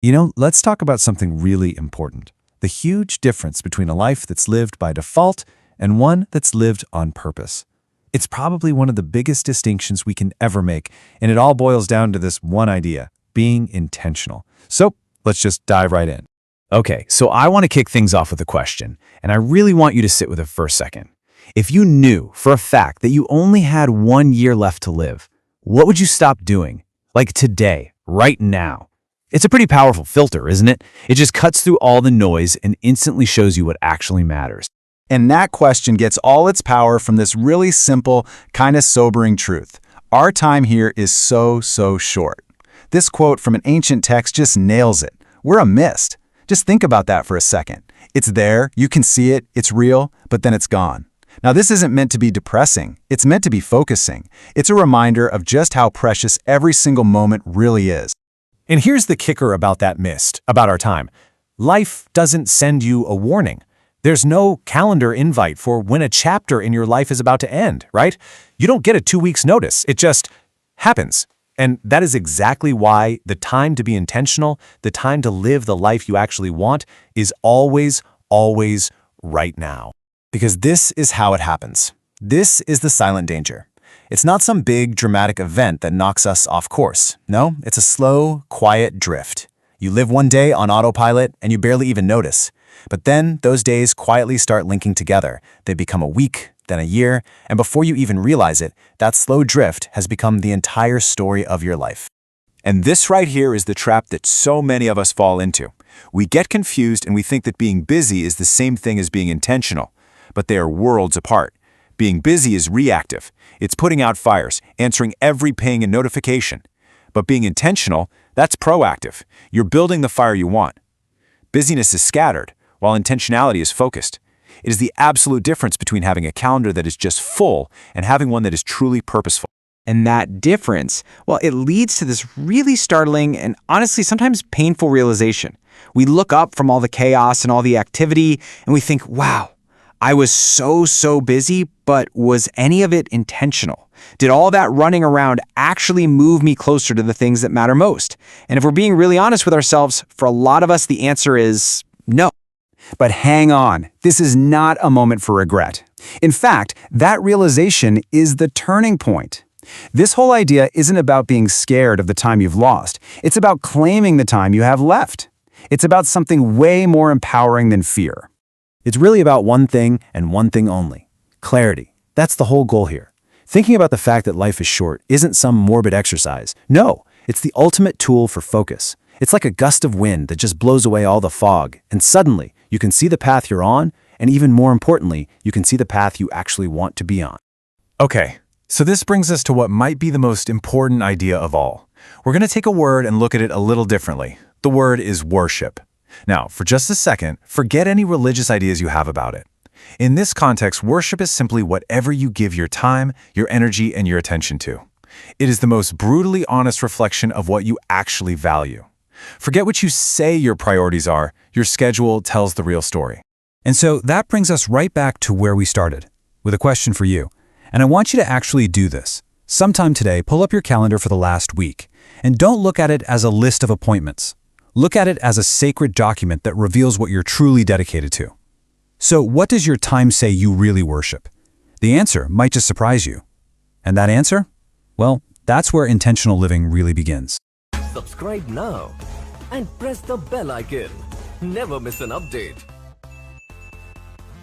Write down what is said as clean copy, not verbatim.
Let's talk about something really important. The huge difference between a life that's lived by default and one that's lived on purpose. It's probably one of the biggest distinctions we can ever make, and it all boils down to this one idea: being intentional. So let's just dive right in. Okay, so I want to kick things off with a question, and I really want you to sit with it for a second. If you knew for a fact that you only had 1 year left to live, what would you stop doing? Like today, right now? It's a pretty powerful filter, isn't it? It just cuts through all the noise and instantly shows you what actually matters. And that question gets all its power from this really simple, kind of sobering truth. Our time here is so short. This quote from an ancient text just nails it. We're a mist. Just think about that for a second. It's there, you can see it, it's real, but then it's gone. Now, this isn't meant to be depressing. It's meant to be focusing. It's a reminder of just how precious every single moment really is. And here's the kicker about that mist, about our time. Life doesn't send you a warning. There's no calendar invite for when a chapter in your life is about to end, right? You don't get a 2 weeks notice. It just happens. And that is exactly why the time to be intentional, the time to live the life you actually want, is always right now. Because this is how it happens. This is the silent danger. It's not some big, dramatic event that knocks us off course. No, it's a slow, quiet drift. You live one day on autopilot and you barely even notice. But then those days quietly start linking together. They become a week, then a year, and before you even realize it, that slow drift has become the entire story of your life. And this right here is the trap that so many of us fall into. We get confused and we think that being busy is the same thing as being intentional, but they are worlds apart. Being busy is reactive. It's putting out fires, answering every ping and notification. But being intentional, that's proactive. You're building the fire you want. Busyness is scattered, while intentionality is focused. It is the absolute difference between having a calendar that is just full and having one that is truly purposeful. And that difference, well, it leads to this really startling and honestly sometimes painful realization. We look up from all the chaos and all the activity and we think, wow, I was so busy, but was any of it intentional? Did all that running around actually move me closer to the things that matter most? And if we're being really honest with ourselves, for a lot of us, the answer is no. But hang on, this is not a moment for regret. In fact, that realization is the turning point. This whole idea isn't about being scared of the time you've lost. It's about claiming the time you have left. It's about something way more empowering than fear. It's really about one thing and one thing only: clarity. That's the whole goal here. Thinking about the fact that life is short isn't some morbid exercise. No, it's the ultimate tool for focus. It's like a gust of wind that just blows away all the fog, and suddenly you can see the path you're on, and even more importantly, you can see the path you actually want to be on. Okay, so this brings us to what might be the most important idea of all. We're going to take a word and look at it a little differently. The word is worship. Now, for just a second, forget any religious ideas you have about it. In this context, worship is simply whatever you give your time, your energy, and your attention to. It is the most brutally honest reflection of what you actually value. Forget what you say your priorities are. Your schedule tells the real story. And so that brings us right back to where we started, with a question for you. And I want you to actually do this. Sometime today, pull up your calendar for the last week. And don't look at it as a list of appointments. Look at it as a sacred document that reveals what you're truly dedicated to. So what does your time say you really worship? The answer might just surprise you. And that answer? Well, that's where intentional living really begins. Subscribe now and press the bell icon. Never miss an update.